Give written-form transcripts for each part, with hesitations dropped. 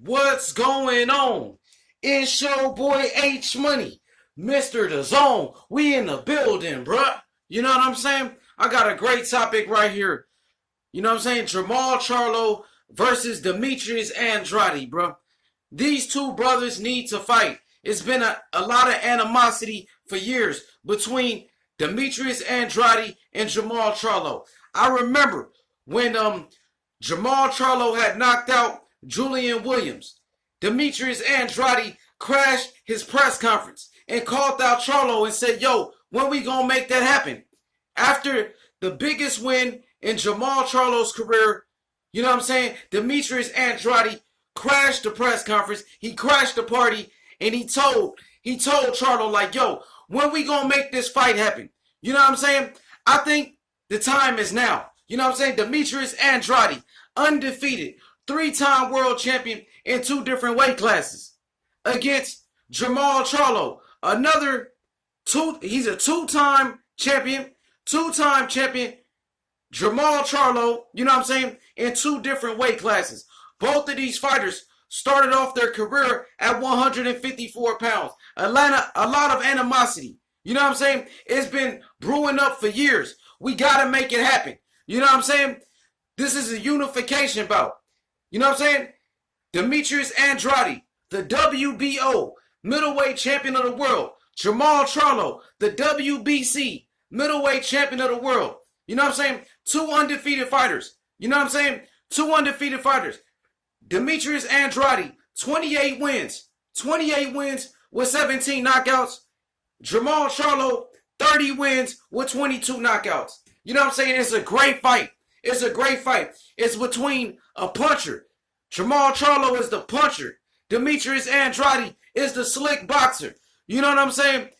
What's going on? It's your boy H Money, Mr. The Zone. We in the building, bruh. You know what I'm saying? I got a great topic right here. You know what I'm saying? Jermall Charlo versus Demetrius Andrade, bruh. These two brothers need to fight. It's been a lot of animosity for years between Demetrius Andrade and Jermall Charlo. I remember when Jermall Charlo had knocked out Julian Williams. Demetrius Andrade crashed his press conference and called out Charlo and said, yo, when we gonna make that happen? After the biggest win in Jermall Charlo's career, you know what I'm saying? Demetrius Andrade crashed the press conference. He crashed the party and he told Charlo like, yo, when we gonna make this fight happen? You know what I'm saying? I think the time is now. You know what I'm saying? Demetrius Andrade, undefeated, three-time world champion in two different weight classes against Jermall Charlo. He's a two-time champion. Jermall Charlo, you know what I'm saying, in two different weight classes. Both of these fighters started off their career at 154 pounds. A lot of animosity. You know what I'm saying? It's been brewing up for years. We got to make it happen. You know what I'm saying? This is a unification bout. You know what I'm saying? Demetrius Andrade, the WBO middleweight champion of the world. Jermall Charlo, the WBC middleweight champion of the world. You know what I'm saying? Two undefeated fighters. You know what I'm saying? Two undefeated fighters. Demetrius Andrade, 28 wins. 28 wins with 17 knockouts. Jermall Charlo, 30 wins with 22 knockouts. You know what I'm saying? It's a great fight. It's a great fight. It's between a puncher. Jermall Charlo is the puncher. Demetrius Andrade is the slick boxer. You know what I'm saying?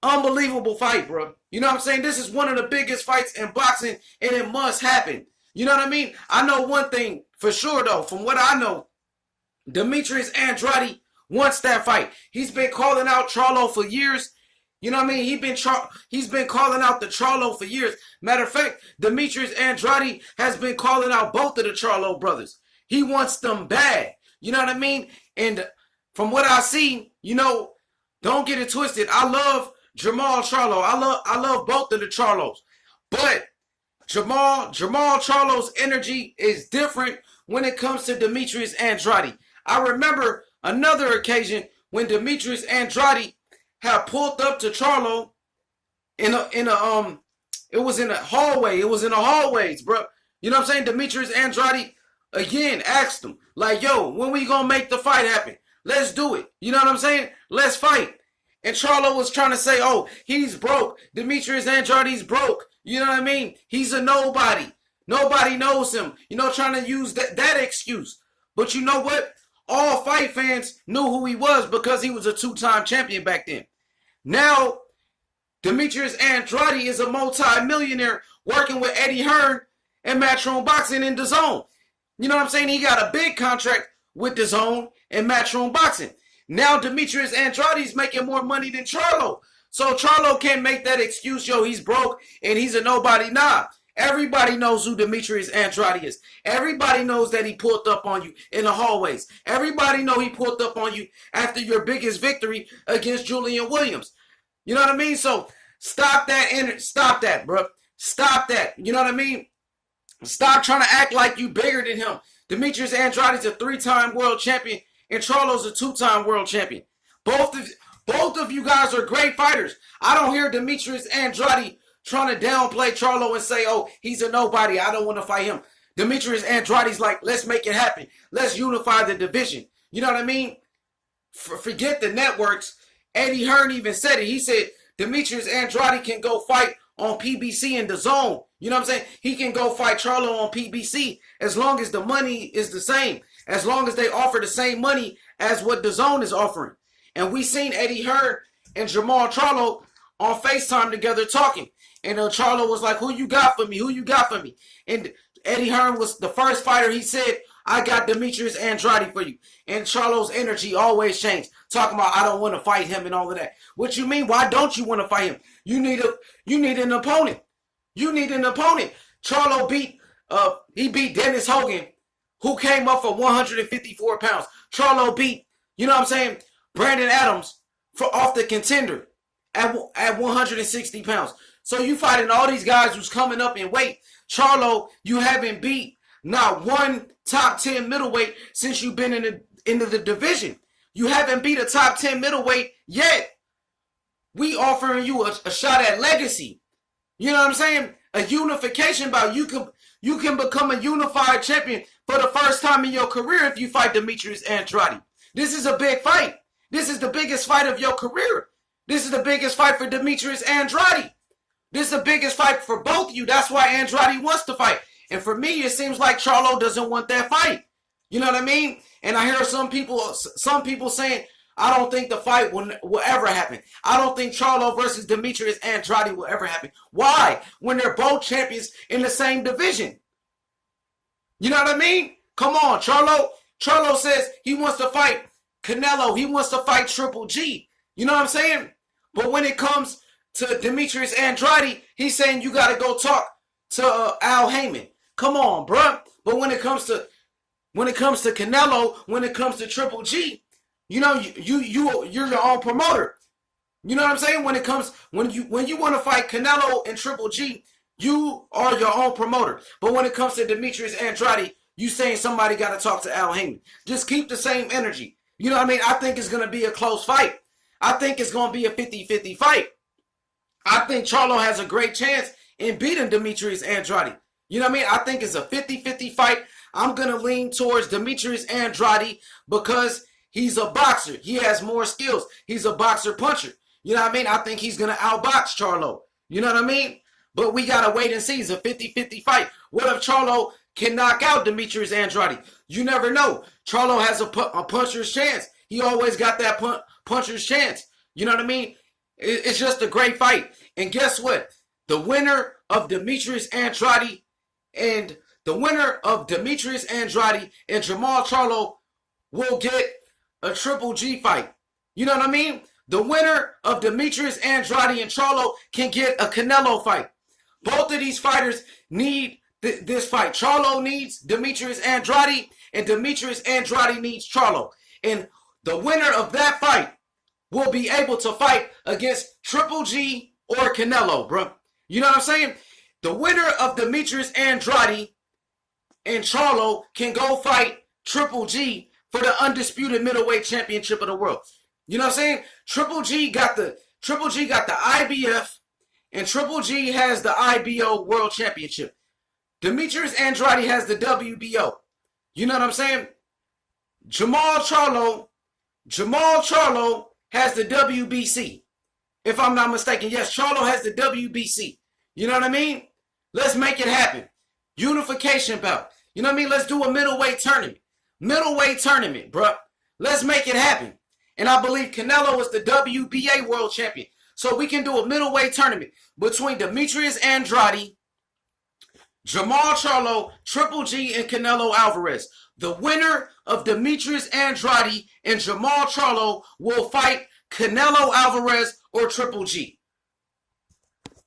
Unbelievable fight, bro. You know what I'm saying? This is one of the biggest fights in boxing, and it must happen. You know what I mean? I know one thing for sure, though. From what I know, Demetrius Andrade wants that fight. He's been calling out Charlo for years. You know what I mean? He's been calling out the Charlo for years. Matter of fact, Demetrius Andrade has been calling out both of the Charlo brothers. He wants them bad. You know what I mean? And from what I see, you know, don't get it twisted. I love Jermall Charlo. I love both of the Charlos. But Jermall Charlo's energy is different when it comes to Demetrius Andrade. I remember another occasion when Demetrius Andrade had pulled up to Charlo it was in a hallway. It was in the hallways, bro. You know what I'm saying? Demetrius Andrade again asked him, like, yo, when we gonna make the fight happen? Let's do it. You know what I'm saying? Let's fight. And Charlo was trying to say, oh, he's broke. Demetrius Andrade's broke. You know what I mean? He's a nobody. Nobody knows him. You know, trying to use that excuse. But you know what? All fight fans knew who he was because he was a two-time champion back then. Now, Demetrius Andrade is a multi-millionaire working with Eddie Hearn and Matchroom Boxing in DAZN. You know what I'm saying? He got a big contract with DAZN and Matchroom Boxing. Now Demetrius Andrade's making more money than Charlo. So Charlo can't make that excuse, yo, he's broke and he's a nobody. Nah, everybody knows who Demetrius Andrade is. Everybody knows that he pulled up on you in the hallways. Everybody know he pulled up on you after your biggest victory against Julian Williams. You know what I mean? So stop that, stop that, bro. Stop that. You know what I mean? Stop trying to act like you bigger than him. Demetrius Andrade's a three-time world champion and Charlo's a two-time world champion. Both of you guys are great fighters. I don't hear Demetrius Andrade trying to downplay Charlo and say, oh, he's a nobody. I don't want to fight him. Demetrius Andrade's like, let's make it happen. Let's unify the division. You know what I mean? Forget the networks. Eddie Hearn even said it. He said Demetrius Andrade can go fight on PBC and DAZN. You know what I'm saying? He can go fight Charlo on PBC as long as the money is the same. As long as they offer the same money as what DAZN is offering. And we seen Eddie Hearn and Jermall Charlo on FaceTime together talking. And Charlo was like, who you got for me? Who you got for me? And Eddie Hearn was the first fighter. He said, I got Demetrius Andrade for you. And Charlo's energy always changed. Talking about, I don't want to fight him and all of that. What you mean? Why don't you want to fight him? You need an opponent. You need an opponent. Charlo beat Dennis Hogan, who came up for 154 pounds. Charlo beat, you know what I'm saying, Brandon Adams off the contender at 160 pounds. So you fighting all these guys who's coming up in weight. Charlo, you haven't beat not one top 10 middleweight since you've been into the division. You haven't beat a top 10 middleweight yet. We offering you a shot at legacy. You know what I'm saying? A unification bout. You can become a unified champion for the first time in your career if you fight Demetrius Andrade. This is a big fight. This is the biggest fight of your career. This is the biggest fight for Demetrius Andrade. This is the biggest fight for both of you. That's why Andrade wants to fight. And for me, it seems like Charlo doesn't want that fight. You know what I mean? And I hear some people saying, I don't think the fight will ever happen. I don't think Charlo versus Demetrius Andrade will ever happen. Why? When they're both champions in the same division. You know what I mean? Come on, Charlo says he wants to fight Canelo. He wants to fight Triple G. You know what I'm saying? But when it comes to Demetrius Andrade, he's saying you got to go talk to Al Heyman. Come on, bruh. But when it comes to Canelo, when it comes to Triple G, you know, you're your own promoter. You know what I'm saying? When you want to fight Canelo and Triple G, you are your own promoter. But when it comes to Demetrius Andrade, you saying somebody got to talk to Al Heyman. Just keep the same energy. You know what I mean? I think it's going to be a close fight. I think it's going to be a 50-50 fight. I think Charlo has a great chance in beating Demetrius Andrade. You know what I mean? I think it's a 50-50 fight. I'm going to lean towards Demetrius Andrade because he's a boxer. He has more skills. He's a boxer puncher. You know what I mean? I think he's going to outbox Charlo. You know what I mean? But we got to wait and see. It's a 50-50 fight. What if Charlo can knock out Demetrius Andrade? You never know. Charlo has a puncher's chance. He always got that puncher's chance. You know what I mean? It's just a great fight. And guess what? The winner of Demetrius Andrade and Jermall Charlo will get a Triple G fight. You know what I mean? The winner of Demetrius Andrade and Charlo can get a Canelo fight. Both of these fighters need this fight. Charlo needs Demetrius Andrade, and Demetrius Andrade needs Charlo. And the winner of that fight will be able to fight against Triple G or Canelo, bro. You know what I'm saying? The winner of Demetrius Andrade and Charlo can go fight Triple G for the undisputed middleweight championship of the world. You know what I'm saying? Triple G got the IBF, and Triple G has the IBO World Championship. Demetrius Andrade has the WBO. You know what I'm saying? Jermall Charlo has the WBC. If I'm not mistaken, yes, Charlo has the WBC. You know what I mean? Let's make it happen. Unification bout. You know what I mean? Let's do a middleweight tournament. Middleweight tournament, bruh. Let's make it happen. And I believe Canelo is the WBA world champion. So we can do a middleweight tournament between Demetrius Andrade, Jermall Charlo, Triple G, and Canelo Alvarez. The winner of Demetrius Andrade and Jermall Charlo will fight Canelo Alvarez or Triple G.